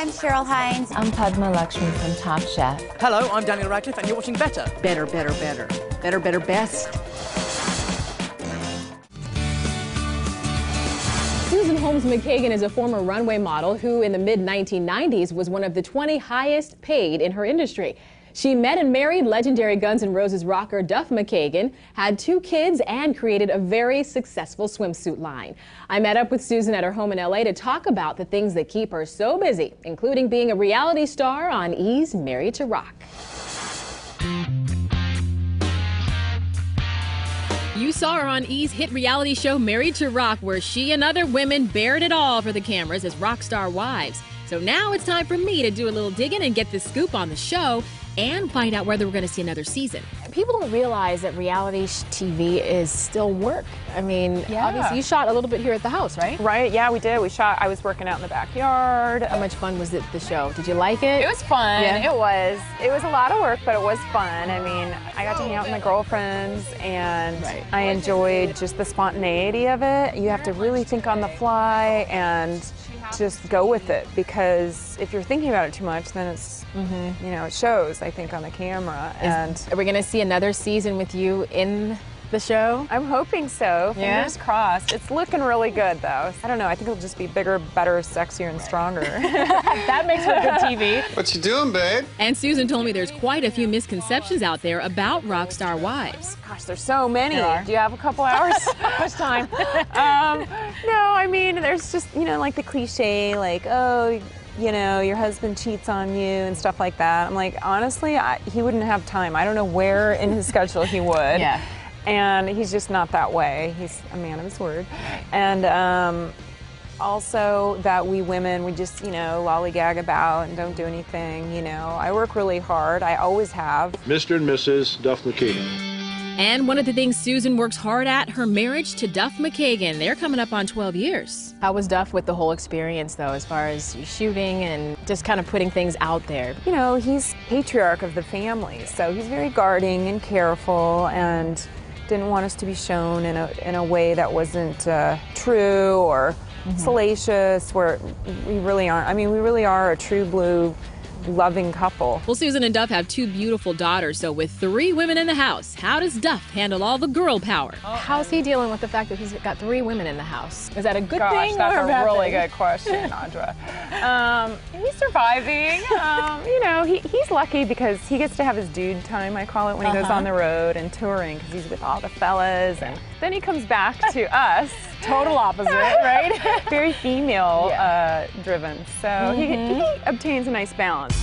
I'm Cheryl Hines. I'm Padma Lakshmi from Top Chef. Hello, I'm Daniel Radcliffe, and you're watching Better. Better, better, better. Better, better, best. Susan Holmes McKagan is a former runway model who in the mid-1990s was one of the 20 highest paid in her industry. She met and married legendary Guns N' Roses rocker Duff McKagan, had 2 kids, and created a very successful swimsuit line. I met up with Susan at her home in LA to talk about the things that keep her so busy, including being a reality star on E's Married to Rock. You saw her on E's hit reality show Married to Rock, where she and other women bared it all for the cameras as rock star wives. So now it's time for me to do a little digging and get the scoop on the show and find out whether we're going to see another season. People don't realize that reality TV is still work. I mean, obviously you shot a little bit here at the house, right? Right, yeah, we did. We shot, I was working out in the backyard. How much fun was the show? Did you like it? It was fun, Yeah. It was. It was a lot of work, but it was fun. I mean, I got to hang out with my girlfriends, and I enjoyed just the spontaneity of it. You have to really think on the fly and just go with it, because if you're thinking about it too much, then it's, you know, it shows, I think, on the camera. Are we going to see another season with you in the show? I'm hoping so. Fingers crossed. It's looking really good, though. I don't know. I think it'll just be bigger, better, sexier, and stronger. That makes for good TV. What you doing, babe? And Susan told me there's quite a few misconceptions out there about rock star wives. Gosh, there's so many. Do you have a couple hours? How much time? No, I mean, there's just, you know, like the cliche, like, oh, you know, your husband cheats on you and stuff like that. I'm like, honestly, he wouldn't have time. I don't know where in his schedule he would. And he's just not that way. He's a man of his word. And also that we women, we just, you know, lollygag about and don't do anything, you know. I work really hard. I always have. Mr. and Mrs. Duff McKagan. And one of the things Susan works hard at, her marriage to Duff McKagan. They're coming up on 12 years. How was Duff with the whole experience, though, as far as shooting and just kind of putting things out there? You know, he's patriarch of the family, so he's very guarding and careful, and didn't want us to be shown in a way that wasn't true or salacious, where we really aren't. I mean, we really are a true blue loving couple. Well, Susan and Duff have 2 beautiful daughters, so with 3 women in the house, how does Duff handle all the girl power? How's he dealing with the fact that he's got 3 women in the house? Is that a good thing or a bad thing? That's a really good question, Audra. He's surviving. You know, he's lucky because he gets to have his dude time, I call it, when he goes on the road and touring, because he's with all the fellas, and then he comes back to us. Total opposite, right? Very female driven, so he obtains a nice balance.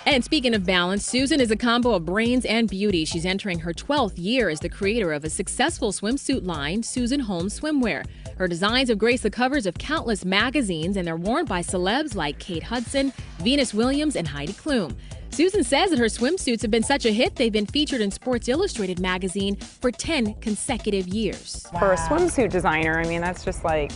And speaking of balance, Susan is a combo of brains and beauty. She's entering her 12th year as the creator of a successful swimsuit line, Susan Holmes Swimwear. Her designs have graced the covers of countless magazines, and they're worn by celebs like Kate Hudson, Venus Williams, and Heidi Klum. Susan says that her swimsuits have been such a hit, they've been featured in Sports Illustrated magazine for 10 consecutive years. For a swimsuit designer, I mean, that's just like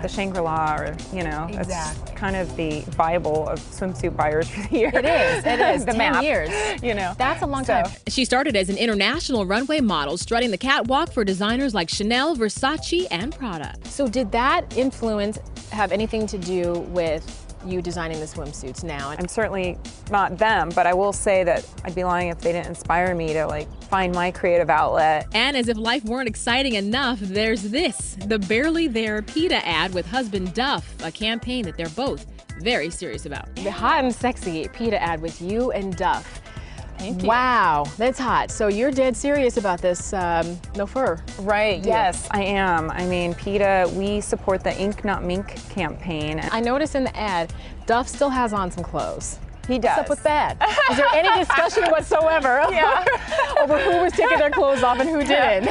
the Shangri-La, or, you know, that's kind of the Bible of swimsuit buyers for the year. It is. The 10 map, years. You know. That's a long time. She started as an international runway model, strutting the catwalk for designers like Chanel, Versace, and Prada. So did that influence have anything to do with you designing the swimsuits now? I'm certainly not them, but I will say that I'd be lying if they didn't inspire me to, like, find my creative outlet. And as if life weren't exciting enough, there's this, the Barely There PETA ad with husband Duff, a campaign that they're both very serious about. The hot and sexy PETA ad with you and Duff. Thank you. Wow, that's hot. So you're dead serious about this no fur. Right, yes, I am. I mean, PETA, we support the Ink Not Mink campaign. I noticed in the ad, Duff still has on some clothes. He does. What's up with that? Is there any discussion whatsoever over who was taking their clothes off and who didn't?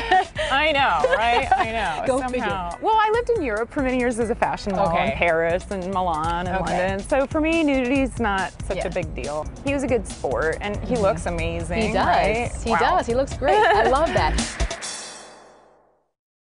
I know, right? I know. Go somehow. figure. Well, I lived in Europe for many years as a fashion model in Paris and Milan and London. So for me, nudity's not such a big deal. He was a good sport, and he looks amazing. He does. Right? He does. He looks great. I love that.